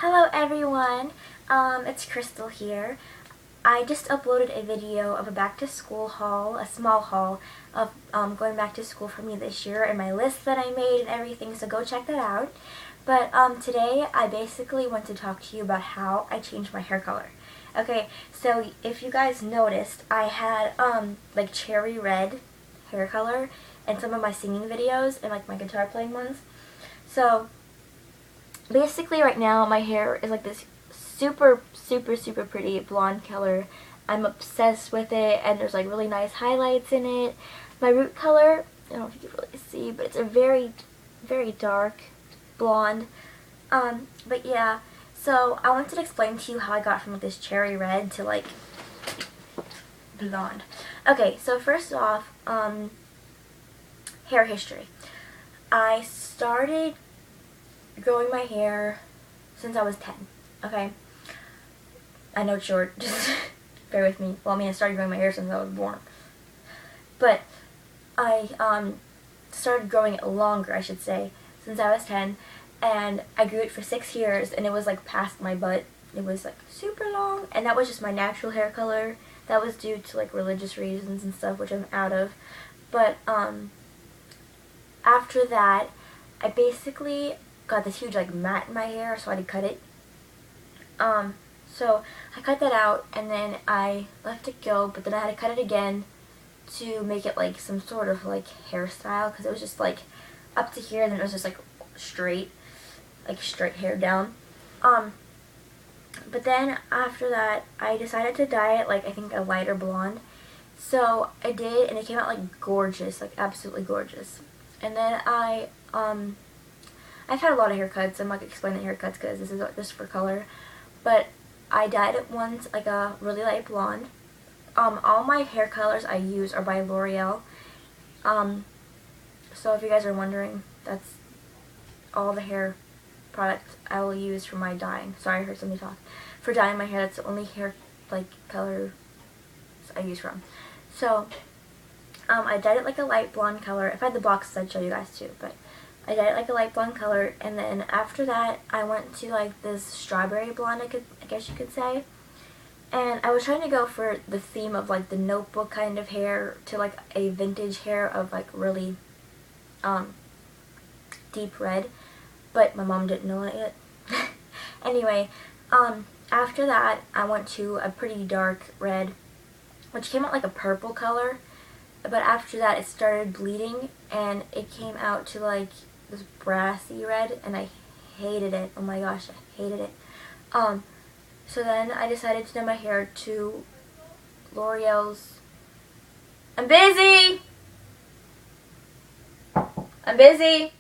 Hello everyone, it's Crystal here. I just uploaded a video of a back to school haul, a small haul of going back to school for me this year and my list that I made and everything, so go check that out. But today I basically want to talk to you about how I changed my hair color. Okay, so if you guys noticed, I had like cherry red hair color in some of my singing videos and like my guitar playing ones. So basically right now my hair is like this super pretty blonde color. I'm obsessed with it, and there's like really nice highlights in it. My root color, I don't know if you can really see, but it's a very dark blonde. But yeah, so I wanted to explain to you how I got from like this cherry red to like blonde. Okay, so first off, hair history. I started growing my hair since I was 10, okay? I know it's short, just bear with me. Well, I mean, I started growing my hair since I was born. But I started growing it longer, I should say, since I was 10. And I grew it for 6 years, and it was like past my butt. It was like super long, and that was just my natural hair color. That was due to like religious reasons and stuff, which I'm out of. But after that, I basically got this huge like mat in my hair, so I had to cut it. So I cut that out, and then I let it go, but then I had to cut it again to make it like some sort of like hairstyle, because it was just like up to here, and then it was just like straight hair down. But then after that, I decided to dye it like I think a lighter blonde. So I did, and it came out like gorgeous, like absolutely gorgeous. And then I've had a lot of haircuts. I'm not going to explain the haircuts because this is just for color. But I dyed it once like a really light blonde. All my hair colors I use are by L'Oreal. So if you guys are wondering, that's all the hair products I will use for my dyeing. Sorry, I heard somebody talk. For dyeing my hair, that's the only hair color I use from. So I dyed it like a light blonde color. If I had the boxes, I'd show you guys too, but I dyed it like a light blonde color, and then after that, I went to like this strawberry blonde, I guess you could say. And I was trying to go for the theme of like the Notebook kind of hair to like a vintage hair of like really deep red, but my mom didn't know it yet. Anyway, after that, I went to a pretty dark red, which came out like a purple color. But after that, it started bleeding, and it came out to like this brassy red, and I hated it. Oh my gosh, I hated it. So then I decided to dye my hair to L'Oreal's. I'm busy! I'm busy!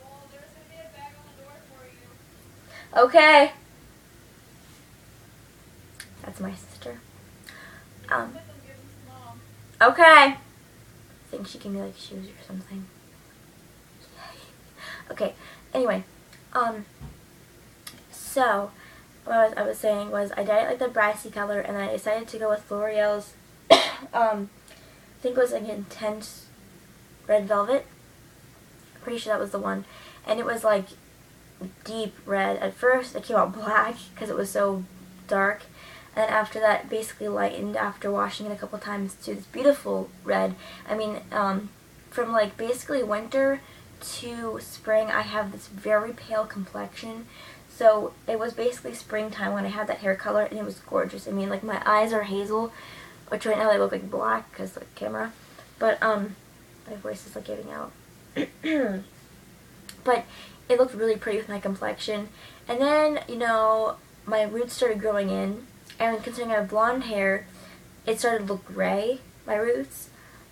Well, there's gonna be a bag on the door for you. Okay. That's my sister. Okay. I think she gave me like shoes or something. Okay, anyway, so what I was saying was I dyed it like the brassy color, and then I decided to go with L'Oreal's, I think it was like Intense Red Velvet. Pretty sure that was the one. And it was like deep red. At first it came out black because it was so dark. And then after that, basically lightened after washing it a couple times to this beautiful red. I mean, from like basically winter to spring, I have this very pale complexion. So it was basically springtime when I had that hair color, and it was gorgeous. I mean, like my eyes are hazel, which right now they look like black because the camera. But my voice is like giving out. But it looked really pretty with my complexion. And then, you know, my roots started growing in. And considering I have blonde hair, it started to look gray, my roots.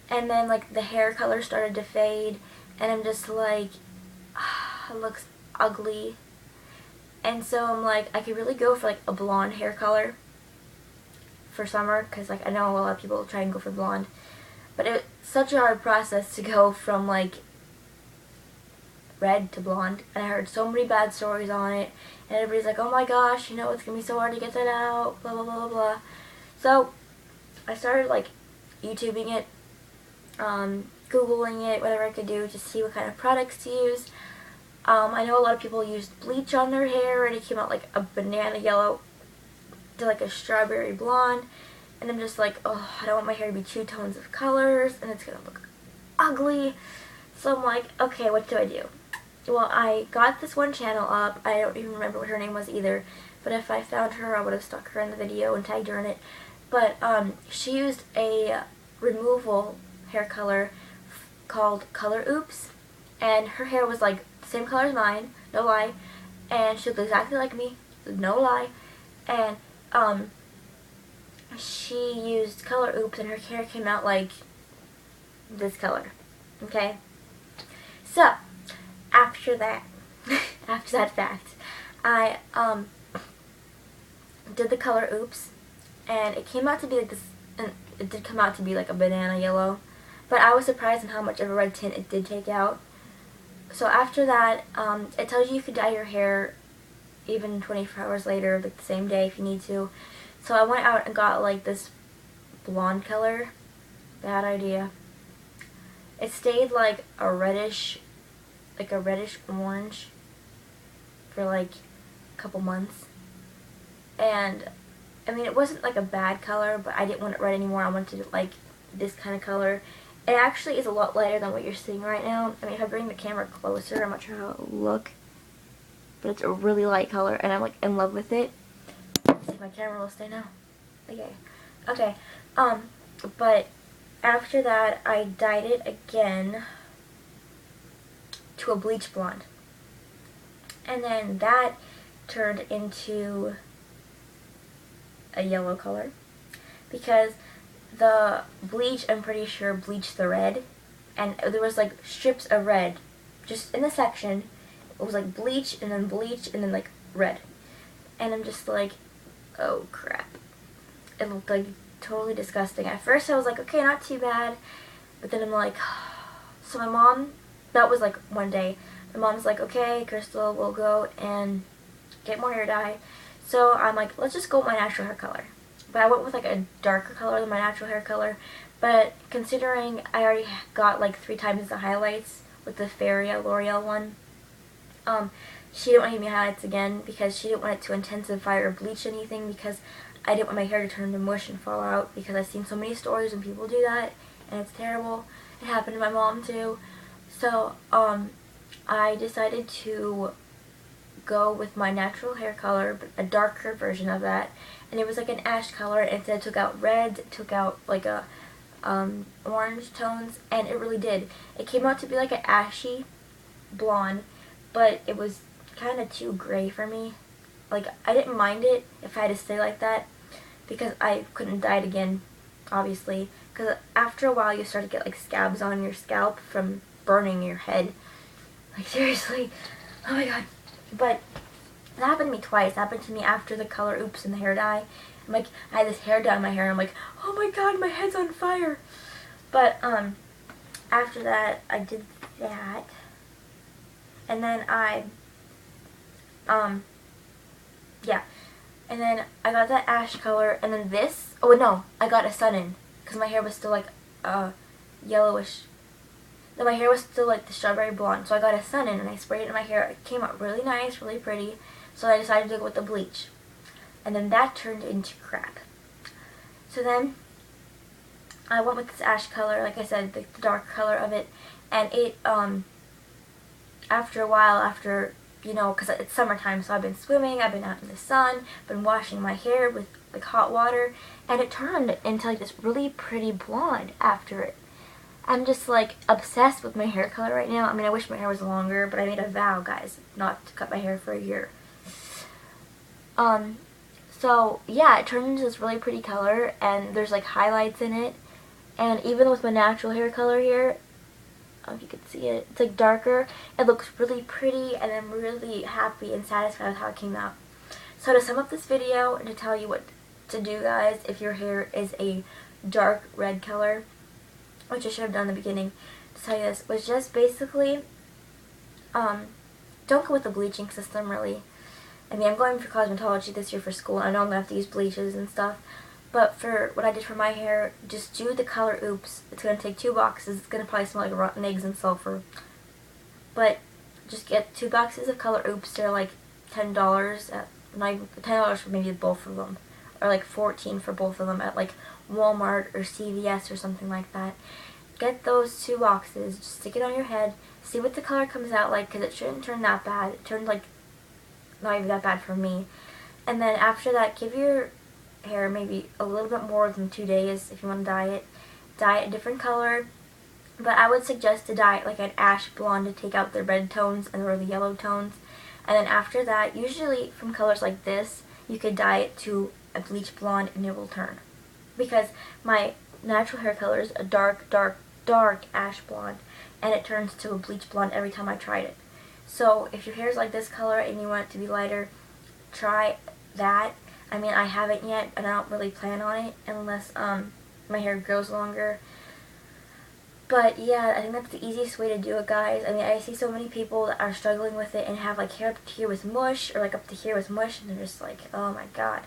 And then, like, the hair color started to fade. And I'm just like, it looks ugly. And so I'm like, I could really go for, like, a blonde hair color for summer. Because, like, I know a lot of people try and go for blonde. But it's such a hard process to go from, like, red to blonde, and I heard so many bad stories on it, and everybody's like, oh my gosh, you know, it's gonna be so hard to get that out, blah blah blah blah. So I started like YouTubing it, Googling it, whatever I could do to see what kind of products to use. I know a lot of people used bleach on their hair and it came out like a banana yellow to like a strawberry blonde. And I'm just like, oh, I don't want my hair to be two tones of colors and it's going to look ugly. So I'm like, okay, what do I do? Well, I got this one channel up. I don't even remember what her name was either. But if I found her, I would have stuck her in the video and tagged her in it. But she used a removal hair color called Color Oops. And her hair was like the same color as mine, no lie. And she looked exactly like me, no lie. And she used Color Oops and her hair came out like this color. Okay? So, after that, after that fact, I did the Color Oops and it came out to be like this, and it did come out to be like a banana yellow, but I was surprised in how much of a red tint it did take out. So after that, it tells you could dye your hair even 24 hours later, like the same day if you need to. So I went out and got like this blonde color. Bad idea. It stayed like a reddish orange for like a couple months. And I mean, it wasn't like a bad color, but I didn't want it red anymore. I wanted like this kind of color. It actually is a lot lighter than what you're seeing right now. I mean, if I bring the camera closer, I'm not sure how it will look. But it's a really light color, and I'm like in love with it. Let's see if my camera will stay now. Okay. But after that, I dyed it again to a bleach blonde. And then that turned into a yellow color. Because the bleach, I'm pretty sure, bleached the red. And there was like strips of red just in the section. It was like bleach and then like red. And I'm just like, oh crap. It looked like totally disgusting. At first I was like, okay, not too bad. But then I'm like, so my mom, that was like one day. My mom's like, okay, Crystal, we'll go and get more hair dye. So I'm like, let's just go with my natural hair color. But I went with like a darker color than my natural hair color. But considering I already got like 3 times the highlights with the Feria L'Oreal one, she didn't want to give me highlights again because she didn't want it to intensify or bleach anything, because I didn't want my hair to turn to mush and fall out, because I've seen so many stories when people do that and it's terrible. It happened to my mom too. So I decided to go with my natural hair color, but a darker version of that, and it was like an ash color. And instead it took out reds, it took out like a orange tones, and it really did. It came out to be like an ashy blonde, but it was kind of too gray for me. Like, I didn't mind it if I had to stay like that, because I couldn't dye it again, obviously, because after a while you start to get like scabs on your scalp from burning your head. Like, seriously, oh my god. But that happened to me twice. It happened to me after the Color Oops and the hair dye. I'm like, I had this hair dye in my hair and I'm like, oh my god, my head's on fire. But after that I did that, and then and then I got that ash color, and then this, oh no, I got a sun-in, because my hair was still like yellowish. Then my hair was still like the strawberry blonde, so I got a sun-in and I sprayed it in my hair. It came out really nice, really pretty, so I decided to go with the bleach. And then that turned into crap. So then I went with this ash color, like I said, the dark color of it, and it, after a while, you know, because it's summertime, so I've been swimming, I've been out in the sun, been washing my hair with like hot water, and it turned into like this really pretty blonde after it. I'm just like obsessed with my hair color right now. I mean, I wish my hair was longer, but I made a vow, guys, not to cut my hair for a year. So yeah, it turned into this really pretty color, and there's like highlights in it, and even with my natural hair color here, I don't know if you can see it, it's like darker. It looks really pretty, and I'm really happy and satisfied with how it came out. So to sum up this video and to tell you what to do, guys, if your hair is a dark red color, which I should have done in the beginning to tell you this, was just basically, don't go with the bleaching system, really. I mean, I'm going for cosmetology this year for school. I know I'm going to have to use bleaches and stuff. But for what I did for my hair, just do the Color Oops. It's going to take 2 boxes. It's going to probably smell like rotten eggs and sulfur. But just get 2 boxes of Color Oops. They're like $10 at, not even $10 for maybe both of them, or like $14 for both of them at like Walmart or CVS or something like that. Get those 2 boxes, just stick it on your head, see what the color comes out like, because it shouldn't turn that bad. It turned like not even that bad for me. And then after that, give your hair maybe a little bit more than 2 days if you want to dye it. Dye it a different color, but I would suggest to dye it like an ash blonde to take out the red tones or the yellow tones. And then after that, usually from colors like this, you could dye it to a bleach blonde and it will turn. Because my natural hair color is a dark, dark, dark ash blonde, and it turns to a bleach blonde every time I tried it. So if your hair is like this color and you want it to be lighter, try that. I mean, I haven't yet, and I don't really plan on it unless my hair grows longer. But yeah, I think that's the easiest way to do it, guys. I mean, I see so many people that are struggling with it and have like hair up to here with mush, or like up to here with mush, and they're just like, oh my god.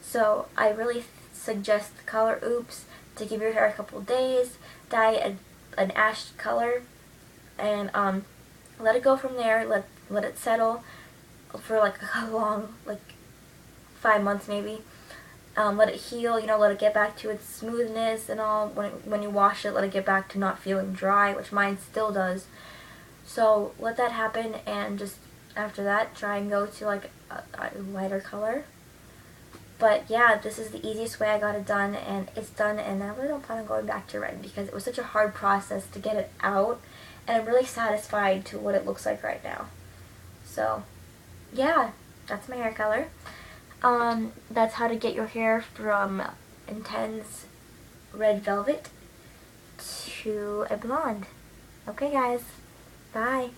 So I really suggest Color Oops to give your hair a couple days, dye an ash color, and let it go from there. Let it settle for like a long, like 5 months maybe. Let it heal, let it get back to its smoothness and all. When you wash it, let it get back to not feeling dry, which mine still does. So let that happen, and just after that, try and go to like a lighter color. But yeah, this is the easiest way I got it done, and it's done, and I really don't plan on going back to red because it was such a hard process to get it out, and I'm really satisfied to what it looks like right now. So yeah, that's my hair color. That's how to get your hair from intense red velvet to a blonde. Okay guys, bye.